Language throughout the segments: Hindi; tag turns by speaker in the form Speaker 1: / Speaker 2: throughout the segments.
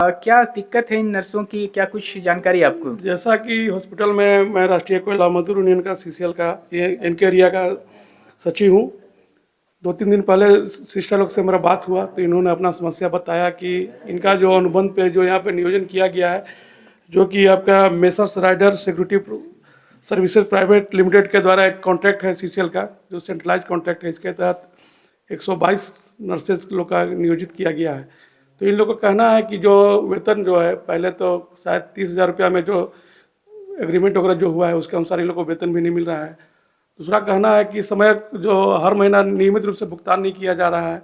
Speaker 1: क्या दिक्कत है इन नर्सों की, क्या कुछ जानकारी आपको?
Speaker 2: जैसा कि हॉस्पिटल में मैं राष्ट्रीय कोयला मजदूर यूनियन का सीसीएल का इनके एरिया का सचिव हूँ। 2-3 दिन पहले सिस्टर लोग से मेरा बात हुआ तो इन्होंने अपना समस्या बताया कि इनका जो अनुबंध पे जो यहाँ पे नियोजन किया गया है, जो कि आपका messrs rider security services private limited के द्वारा एक कॉन्ट्रैक्ट है सीसीएल का, जो सेंट्रलाइज कॉन्ट्रैक्ट है। इसके तहत 122 नर्सेज लोग का नियोजित किया गया है। तो इन लोगों का कहना है कि जो वेतन जो है, पहले तो शायद 30,000 रुपया में जो एग्रीमेंट वगैरह जो हुआ है उसके अनुसार इन लोगों को वेतन भी नहीं मिल रहा है। दूसरा कहना है कि समय जो हर महीना नियमित रूप से भुगतान नहीं किया जा रहा है।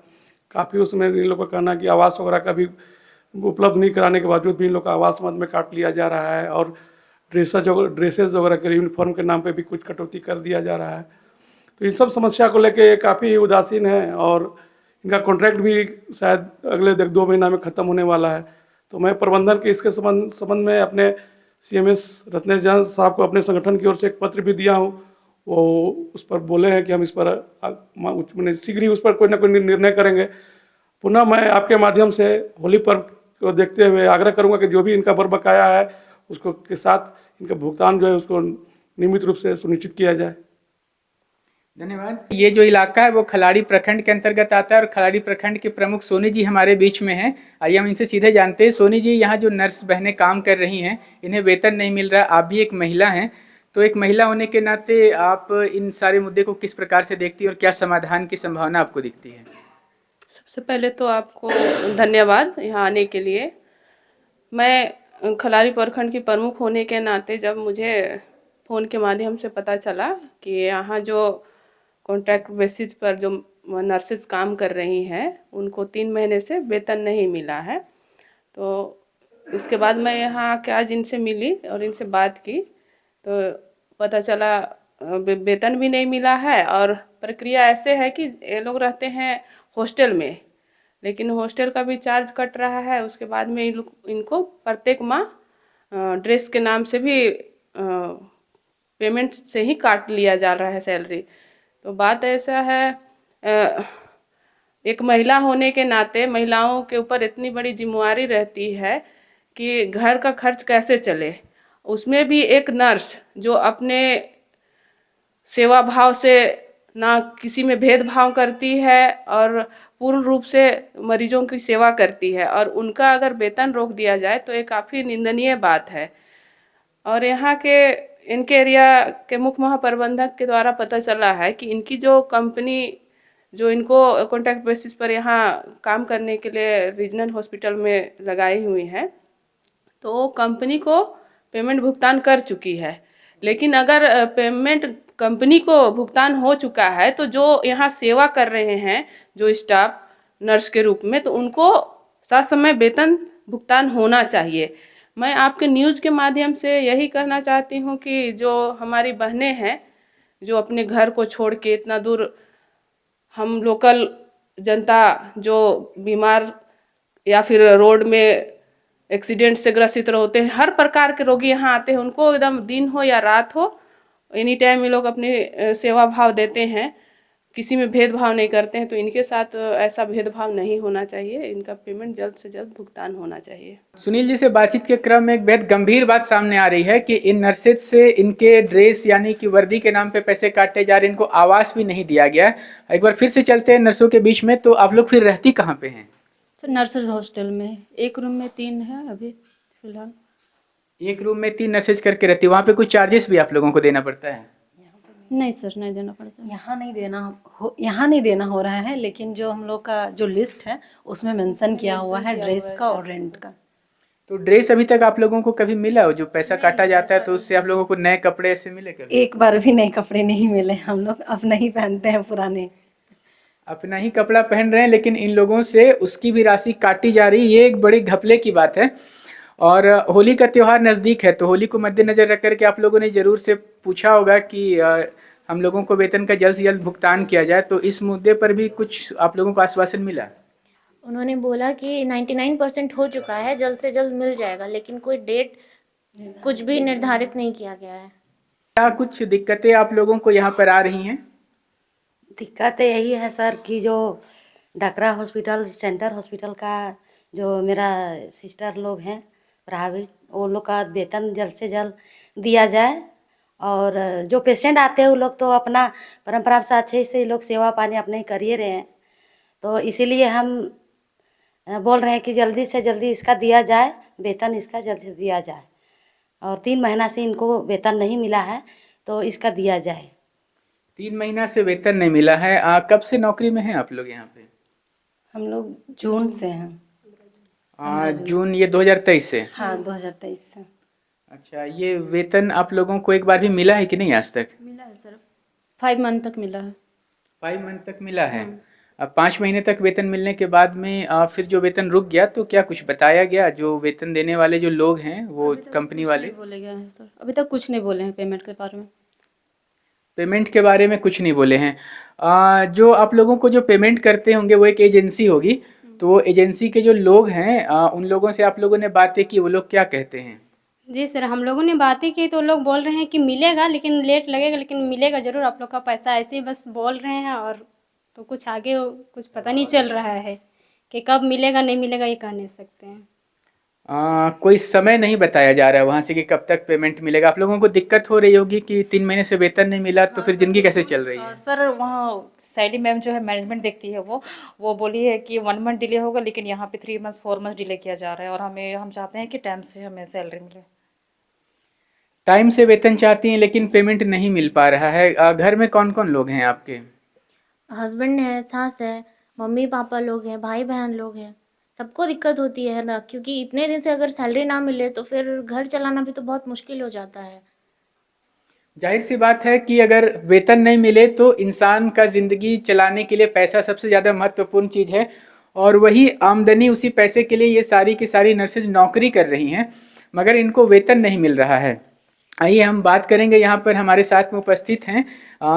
Speaker 2: काफ़ी उसमें इन लोगों का कहना है कि आवास वगैरह का भी उपलब्ध नहीं कराने के बावजूद भी इन लोग का आवास मद में काट लिया जा रहा है, और ड्रेसेज वगैरह के यूनिफॉर्म के नाम पे भी कुछ कटौती कर दिया जा रहा है। तो इन सब समस्या को लेके काफ़ी उदासीन है, और इनका कॉन्ट्रैक्ट भी शायद अगले 2 महीना में ख़त्म होने वाला है। तो मैं प्रबंधन के इसके संबंध में अपने सीएमएस रत्नेश जैन साहब को अपने संगठन की ओर से एक पत्र भी दिया हूँ। वो उस पर बोले हैं कि हम इस पर शीघ्र ही उस पर कोई ना कोई निर्णय करेंगे। पुनः मैं आपके माध्यम से होली पर्व को देखते हुए आग्रह करूंगा कि जो भी इनका बकाया है उसको के साथ इनका भुगतान जो है उसको नियमित रूप से सुनिश्चित किया जाए।
Speaker 1: धन्यवाद। ये जो इलाका है वो खलाड़ी प्रखंड के अंतर्गत आता है, और खलाड़ी प्रखंड के प्रमुख सोनी जी हमारे बीच में हैं। आइए हम इनसे सीधे जानते हैं। सोनी जी, यहाँ जो नर्स बहनें काम कर रही हैं, इन्हें वेतन नहीं मिल रहा, आप भी एक महिला हैं, तो एक महिला होने के नाते आप इन सारे मुद्दे को किस प्रकार से देखती हैं और क्या समाधान की संभावना आपको दिखती है?
Speaker 3: सबसे पहले तो आपको धन्यवाद यहाँ आने के लिए। मैं खलारी प्रखंड की प्रमुख होने के नाते जब मुझे फ़ोन के माध्यम से पता चला कि यहाँ जो कॉन्ट्रैक्ट बेसिस पर जो नर्सेस काम कर रही हैं उनको 3 महीने से वेतन नहीं मिला है, तो इसके बाद मैं यहाँ आके आज इनसे मिली और इनसे बात की तो पता चला वेतन भी नहीं मिला है। और प्रक्रिया ऐसे है कि ये लोग रहते हैं हॉस्टल में, लेकिन हॉस्टल का भी चार्ज कट रहा है। उसके बाद में इनको प्रत्येक माह ड्रेस के नाम से भी पेमेंट से ही काट लिया जा रहा है सैलरी। तो बात ऐसा है, एक महिला होने के नाते महिलाओं के ऊपर इतनी बड़ी जिम्मेवारी रहती है कि घर का खर्च कैसे चले। उसमें भी एक नर्स जो अपने सेवा भाव से ना किसी में भेदभाव करती है और पूर्ण रूप से मरीजों की सेवा करती है, और उनका अगर वेतन रोक दिया जाए तो ये काफ़ी निंदनीय बात है। और यहाँ के इनके एरिया के मुख्य महाप्रबंधक के द्वारा पता चला है कि इनकी जो कंपनी जो इनको कॉन्ट्रैक्ट बेसिस पर यहाँ काम करने के लिए रीजनल हॉस्पिटल में लगाई हुई है, तो कंपनी को पेमेंट भुगतान कर चुकी है। लेकिन अगर पेमेंट कंपनी को भुगतान हो चुका है तो जो यहाँ सेवा कर रहे हैं जो स्टाफ नर्स के रूप में, तो उनको साथ समय वेतन भुगतान होना चाहिए। मैं आपके न्यूज़ के माध्यम से यही कहना चाहती हूँ कि जो हमारी बहनें हैं जो अपने घर को छोड़ के इतना दूर, हम लोकल जनता जो बीमार या फिर रोड में एक्सीडेंट से ग्रसित होते हैं, हर प्रकार के रोगी यहाँ आते हैं, उनको एकदम दिन हो या रात हो एनी टाइम ये लोग अपनी सेवा भाव देते हैं, किसी में भेदभाव नहीं करते हैं। तो इनके साथ ऐसा भेदभाव नहीं होना चाहिए, इनका पेमेंट जल्द से जल्द भुगतान होना चाहिए।
Speaker 1: सुनील जी से बातचीत के क्रम में एक बेहद गंभीर बात सामने आ रही है कि इन नर्सेज से इनके ड्रेस यानी कि वर्दी के नाम पे पैसे काटे जा रहे हैं, इनको आवास भी नहीं दिया गया। एक बार फिर से चलते हैं नर्सों के बीच में, तो आप लोग फिर रहती कहाँ पे हैं?
Speaker 4: सर नर्सेज हॉस्टल में, एक रूम में 3 है अभी फिलहाल।
Speaker 1: एक रूम में 3 नर्सेज करके रहती है, वहाँ पे कुछ चार्जेस भी आप लोगों को देना पड़ता है?
Speaker 4: नहीं सर, नहीं देना पड़ता।
Speaker 5: यहाँ नहीं देना हो रहा है, लेकिन जो हम लोग का जो लिस्ट है उसमें मेंशन किया हुआ है ड्रेस का और रेंट का।
Speaker 1: तो ड्रेस अभी तक आप लोगों को कभी मिला हो? जो पैसा काटा जाता है तो उससे आप लोगों को नए कपड़े ऐसे मिले कभी?
Speaker 5: एक बार भी नए कपड़े नहीं मिले, हम लोग अब नहीं पहनते हैं पुराने।
Speaker 1: अपना ही कपड़ा पहन रहे हैं, लेकिन इन लोगों से उसकी भी राशि काटी जा रही है। ये एक बड़ी घपले की बात है। और होली का त्योहार नज़दीक है, तो होली को मद्देनजर रख करके आप लोगों ने जरूर से पूछा होगा कि हम लोगों को वेतन का जल्द से जल्द भुगतान किया जाए। तो इस मुद्दे पर भी कुछ आप लोगों को आश्वासन मिला?
Speaker 6: उन्होंने बोला कि 99% हो चुका है, जल्द से जल्द मिल जाएगा, लेकिन कोई डेट कुछ भी निर्धारित नहीं किया गया है।
Speaker 1: क्या कुछ दिक्कतें आप लोगों को यहाँ पर आ रही हैं?
Speaker 7: दिक्कत यही है सर कि जो डकरा हॉस्पिटल सेंटर हॉस्पिटल का
Speaker 5: जो मेरा सिस्टर लोग हैं प्राइवेट, वो लोग का वेतन जल्द से जल्द दिया जाए। और जो पेशेंट आते हैं वो लोग तो अपना परंपरा से अच्छे से लोग सेवा पानी अपने ही कर ही रहे हैं, तो इसीलिए हम बोल रहे हैं कि जल्दी से जल्दी इसका दिया जाए, वेतन इसका जल्दी दिया जाए। और 3 महीना से इनको वेतन नहीं मिला है, तो इसका दिया जाए।
Speaker 1: 3 महीना से वेतन नहीं मिला है। कब से नौकरी में हैं आप लोग यहाँ पे?
Speaker 5: हम लोग जून से हैं।
Speaker 1: जून ये 2023 से?
Speaker 5: हाँ, 2023 से।
Speaker 1: अच्छा, ये वेतन आप लोगों को एक बार भी मिला है कि नहीं आज तक?
Speaker 4: मिला है सर, 5 मंथ तक मिला है।
Speaker 1: 5 मंथ तक मिला है। अब 5 महीने तक वेतन मिलने के बाद में फिर जो वेतन रुक गया तो क्या कुछ बताया गया? जो वेतन देने वाले जो लोग हैं वो कंपनी वाले
Speaker 4: बोले गए हैं सर, अभी तक कुछ नहीं बोले हैं पेमेंट के बारे में।
Speaker 1: पेमेंट के बारे में कुछ नहीं बोले हैं। जो आप लोगों को जो पेमेंट करते होंगे वो एक एजेंसी होगी, तो वो एजेंसी के जो लोग हैं उन लोगों से आप लोगों ने बातें की, वो लोग क्या कहते हैं?
Speaker 7: जी सर, हम लोगों ने बातें की तो लोग बोल रहे हैं कि मिलेगा, लेकिन लेट लगेगा, लेकिन मिलेगा ज़रूर आप लोग का पैसा। ऐसे ही बस बोल रहे हैं, और तो कुछ आगे कुछ पता नहीं चल रहा है कि कब मिलेगा नहीं मिलेगा, ये कह नहीं सकते हैं।
Speaker 1: कोई समय नहीं बताया जा रहा है वहाँ से कि कब तक पेमेंट मिलेगा। आप लोगों को दिक्कत हो रही होगी कि 3 महीने से वेतन नहीं मिला, तो फिर ज़िंदगी कैसे चल रही है?
Speaker 8: सर वहाँ सैली मैम जो है मैनेजमेंट देखती है, वो बोली है कि 1 मंथ डिले होगा, लेकिन यहाँ पे 3 मंथ 4 मंथ डिले किया जा रहा है। और हम चाहते हैं कि टाइम से हमें सैलरी मिले।
Speaker 1: टाइम से वेतन चाहती हैं लेकिन पेमेंट नहीं मिल पा रहा है। घर में कौन कौन लोग हैं आपके?
Speaker 6: हस्बैंड है, सास है, मम्मी पापा लोग हैं, भाई बहन लोग हैं। सबको दिक्कत होती है ना, क्योंकि इतने दिन से अगर सैलरी ना मिले तो फिर घर चलाना भी तो बहुत मुश्किल हो जाता है।
Speaker 1: जाहिर सी बात है कि अगर वेतन नहीं मिले तो इंसान का ज़िंदगी चलाने के लिए पैसा सबसे ज़्यादा महत्वपूर्ण चीज़ है, और वही आमदनी, उसी पैसे के लिए ये सारी की सारी नर्सेज नौकरी कर रही हैं, मगर इनको वेतन नहीं मिल रहा है। आइए हम बात करेंगे, यहाँ पर हमारे साथ में उपस्थित हैं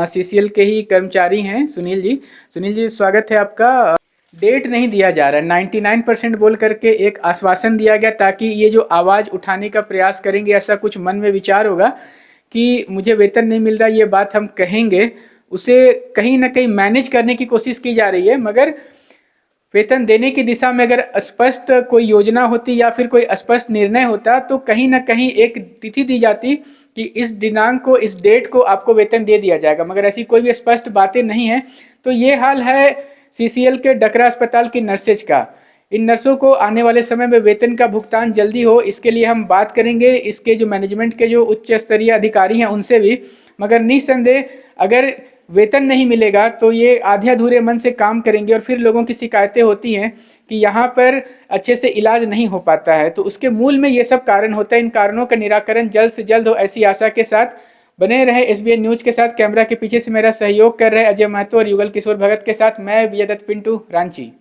Speaker 1: सीसीएल के ही कर्मचारी हैं सुनील जी। सुनील जी, स्वागत है आपका। डेट नहीं दिया जा रहा है, 99% बोल करके एक आश्वासन दिया गया ताकि ये जो आवाज़ उठाने का प्रयास करेंगे, ऐसा कुछ मन में विचार होगा कि मुझे वेतन नहीं मिल रहा, ये बात हम कहेंगे, उसे कहीं ना कहीं मैनेज करने की कोशिश की जा रही है। मगर वेतन देने की दिशा में अगर स्पष्ट कोई योजना होती या फिर कोई स्पष्ट निर्णय होता तो कहीं ना कहीं एक तिथि दी जाती कि इस दिनांक को, इस डेट को आपको वेतन दे दिया जाएगा, मगर ऐसी कोई भी स्पष्ट बातें नहीं है। तो ये हाल है सीसीएल के डकरा अस्पताल की नर्सेज का। इन नर्सों को आने वाले समय में वेतन का भुगतान जल्दी हो, इसके लिए हम बात करेंगे इसके जो मैनेजमेंट के जो उच्च स्तरीय अधिकारी हैं उनसे भी। मगर निस्संदेह अगर वेतन नहीं मिलेगा तो ये आधे अधूरे मन से काम करेंगे, और फिर लोगों की शिकायतें होती हैं कि यहाँ पर अच्छे से इलाज नहीं हो पाता है। तो उसके मूल में ये सब कारण होता है। इन कारणों का निराकरण जल्द से जल्द हो, ऐसी आशा के साथ बने रहे एसबीएन न्यूज के साथ। कैमरा के पीछे से मेरा सहयोग कर रहे अजय महतो और युगल किशोर भगत के साथ मैं विजय दत्त पिंटू, रांची।